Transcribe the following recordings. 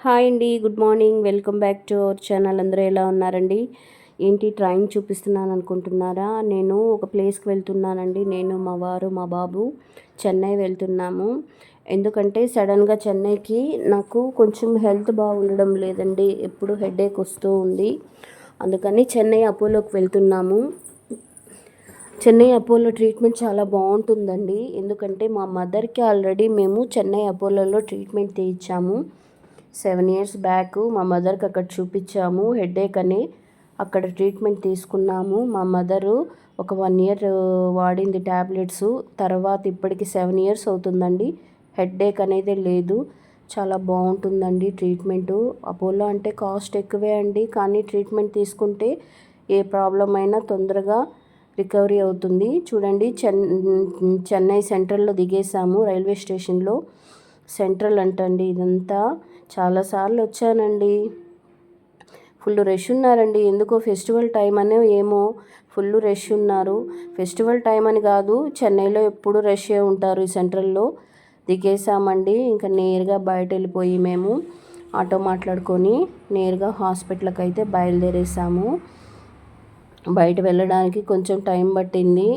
Hi అండి, good morning. Welcome back to our channel. అందరూ ఎలా ఉన్నారండి? ఏంటి ట్రైన్ చూపిస్తున్నాను అనుకుంటున్నారా? నేను ఒక ప్లేస్కి వెళ్తున్నానండి. నేను, మా వారు, మా బాబు చెన్నై వెళ్తున్నాము. ఎందుకంటే సడన్గా చెన్నైకి నాకు కొంచెం హెల్త్ బాగుండడం లేదండి. ఎప్పుడు హెడేక్ వస్తూ ఉంది. అందుకని చెన్నై అపోలోకి వెళ్తున్నాము. చెన్నై అపోలో ట్రీట్మెంట్ చాలా బాగుంటుందండి. ఎందుకంటే మా మదర్కి ఆల్రెడీ మేము చెన్నై అపోలోలో ట్రీట్మెంట్ తీయించాము. 7 years బ్యాక్ మా మదర్కి అక్కడ చూపించాము. హెడేక్ అని అక్కడ ట్రీట్మెంట్ తీసుకున్నాము. మా మదరు ఒక 1 year వాడింది ట్యాబ్లెట్స్. తర్వాత ఇప్పటికి 7 years అవుతుందండి. హెడేక్ అనేది లేదు. చాలా బాగుంటుందండి ట్రీట్మెంటు. అపోలో అంటే కాస్ట్ ఎక్కువే అండి, కానీ ట్రీట్మెంట్ తీసుకుంటే ఏ ప్రాబ్లం అయినా తొందరగా రికవరీ అవుతుంది. చూడండి, చెన్నై సెంట్రల్లో దిగేసాము. రైల్వే స్టేషన్లో సెంట్రల్ అంటండి ఇదంతా. చాలాసార్లు వచ్చానండి. ఫుల్ రష్ ఉన్నారండి. ఎందుకో ఫెస్టివల్ టైం అనే ఏమో ఫుల్ రష్ ఉన్నారు. ఫెస్టివల్ టైం అని కాదు, చెన్నైలో ఎప్పుడు రష్ే ఉంటారు. ఈ సెంట్రల్లో దిగేసామండి. ఇంకా నేరుగా బయట వెళ్ళిపోయి మేము ఆటో మాట్లాడుకొని నేరుగా హాస్పిటల్కి అయితే బయలుదేరేసాము. బయట వెళ్ళడానికి కొంచెం టైం పట్టింది.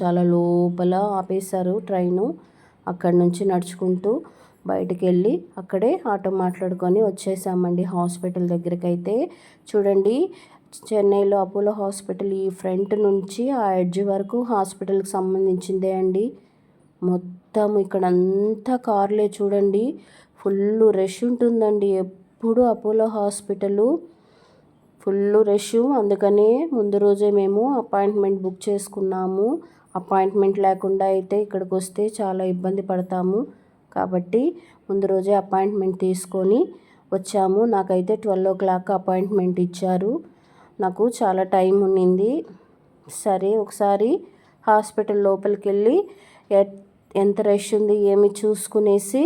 చాలా లోపల ఆపేశారు ట్రైను. అక్కడి నుంచి నడుచుకుంటూ బయటికి వెళ్ళి అక్కడే ఆటో మాట్లాడుకొని వచ్చేసామండి హాస్పిటల్ దగ్గరికి. అయితే చూడండి, చెన్నైలో అపోలో హాస్పిటల్ ఈ ఫ్రంట్ నుంచి ఆ ఎడ్జ్ వరకు హాస్పిటల్కి సంబంధించిందే అండి. మొత్తం ఇక్కడంతా కార్లే. చూడండి, ఫుల్ రష్ ఉంటుందండి ఎప్పుడు అపోలో హాస్పిటలు. Full rush. అందుకనే ముందు రోజే మేము అపాయింట్మెంట్ బుక్ చేసుకున్నాము. అపాయింట్మెంట్ లేకుండా అయితే ఇక్కడికి వస్తే చాలా ఇబ్బంది పడతాము. కాబట్టి ముందు రోజే అపాయింట్మెంట్ తీసుకొని వచ్చాము. నాకైతే 12 o'clock అపాయింట్మెంట్ ఇచ్చారు. నాకు చాలా టైం ఉన్నింది. సరే, ఒకసారి హాస్పిటల్ లోపలికి వెళ్ళి ఎంత రష్ ఉంది ఏమి చూసుకునేసి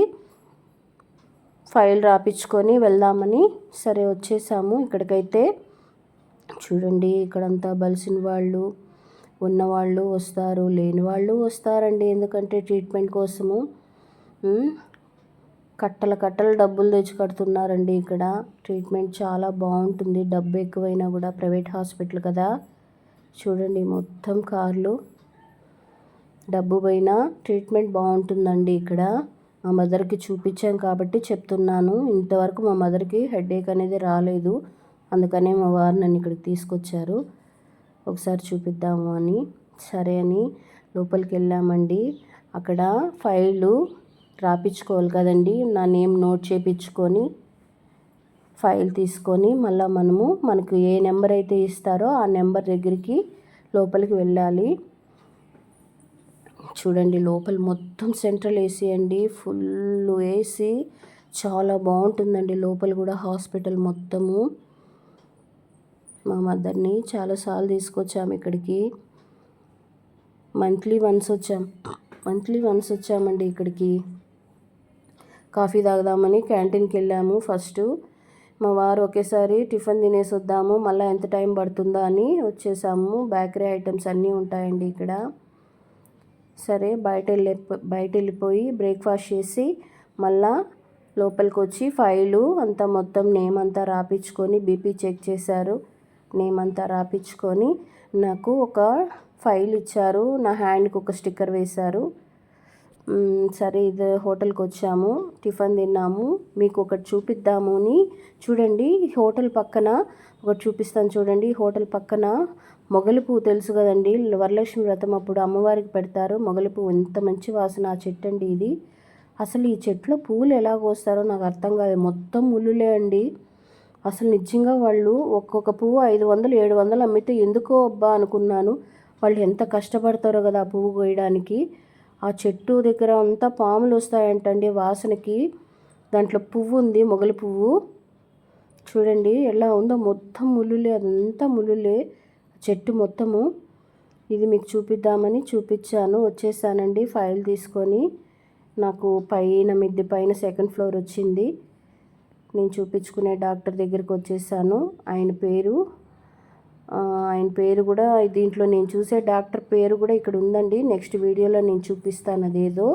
ఫైల్ రాపించుకొని వెళ్దామని సరే వచ్చేసాము. ఇక్కడికైతే చూడండి, ఇక్కడంతా బలిసిన వాళ్ళు, ఉన్నవాళ్ళు వస్తారు, లేని వాళ్ళు వస్తారండి. ఎందుకంటే ట్రీట్మెంట్ కోసము కట్టలు డబ్బులు తెచ్చి కడుతున్నారండి. ఇక్కడ ట్రీట్మెంట్ చాలా బాగుంటుంది. డబ్బు ఎక్కువైనా కూడా ప్రైవేట్ హాస్పిటల్ కదా. చూడండి, మొత్తం కార్లు. డబ్బు పోయినా ట్రీట్మెంట్ బాగుంటుందండి ఇక్కడ. మా మదర్కి చూపించాం కాబట్టి చెప్తున్నాను. ఇంతవరకు మా మదర్కి హెడేక్ అనేది రాలేదు. అందుకనే మా వారు నన్ను ఇక్కడికి తీసుకొచ్చారు, ఒకసారి చూపిద్దాము అని. సరే అని లోపలికి వెళ్ళామండి. అక్కడ ఫైలు రాపించుకోవాలి కదండి. నా నేమ్ నోట్ చేయించుకొని ఫైల్ తీసుకొని మళ్ళీ మనకు ఏ నెంబర్ అయితే ఇస్తారో ఆ నెంబర్ దగ్గరికి లోపలికి వెళ్ళాలి. చూడండి, లోపల మొత్తం సెంట్రల్ ఏసీ అండి. ఫుల్ ఏసీ, చాలా బాగుంటుందండి లోపల కూడా హాస్పిటల్ మొత్తము. మా మదర్ని చాలాసార్లు తీసుకొచ్చాము ఇక్కడికి. మంత్లీ వన్స్ వచ్చామండి ఇక్కడికి. కాఫీ తాగుదామని క్యాంటీన్కి వెళ్ళాము ఫస్ట్. మా వారు ఒకేసారి టిఫిన్ తినేసి వద్దాము, మళ్ళీ ఎంత టైం పడుతుందో అని వచ్చేసాము. బేకరీ ఐటమ్స్ అన్నీ ఉంటాయండి ఇక్కడ. సరే, బయట వెళ్ళిపోయి బ్రేక్ఫాస్ట్ చేసి మళ్ళా లోపలికి వచ్చి ఫైలు అంతా మొత్తం నేమ్ అంతా రాపించుకొని బీపీ చెక్ చేశారు. నేమ్ అంతా రాపించుకొని నాకు ఒక ఫైల్ ఇచ్చారు. నా హ్యాండ్కి ఒక స్టిక్కర్ వేశారు. సరే, ఇది హోటల్కి వచ్చాము, టిఫిన్ తిన్నాము. మీకు ఒకటి చూపిద్దాము అని. చూడండి, హోటల్ పక్కన ఒకటి చూపిస్తాను చూడండి. హోటల్ పక్కన మొగలి పువ్వు తెలుసు కదండి. వరలక్ష్మి వ్రతం అప్పుడు అమ్మవారికి పెడతారు మొగలి పువ్వు. ఎంత మంచి వాసన ఆ చెట్టు అండి ఇది. అసలు ఈ చెట్లో పువ్వులు ఎలా కోస్తారో నాకు అర్థం కాదు. మొత్తం ముళ్ళులే అండి. అసలు నిజంగా వాళ్ళు ఒక్కొక్క పువ్వు 500 700 అమ్మితే ఎందుకో అబ్బా అనుకున్నాను. వాళ్ళు ఎంత కష్టపడతారో కదా ఆ పువ్వు కోయడానికి. ఆ చెట్టు దగ్గర అంతా పాములు వస్తాయంటండి వాసనకి. దాంట్లో పువ్వు ఉంది, మొగలి పువ్వు. చూడండి ఎలా ఉందో, మొత్తం ముళ్ళులే, అదంతా ముళ్ళులే చెట్టు మొత్తము. ఇది మీకు చూపిద్దామని చూపించాను. వచ్చేసానండి ఫైల్ తీసుకొని. నాకు మిద్దె పైన 2nd floor వచ్చింది. నేను చూపించుకునే డాక్టర్ దగ్గరికి వచ్చేసాను. ఆయన పేరు కూడా దీంట్లో నేను చూసే డాక్టర్ పేరు కూడా ఇక్కడ ఉందండి. నెక్స్ట్ వీడియోలో నేను చూపిస్తాను అదేదో.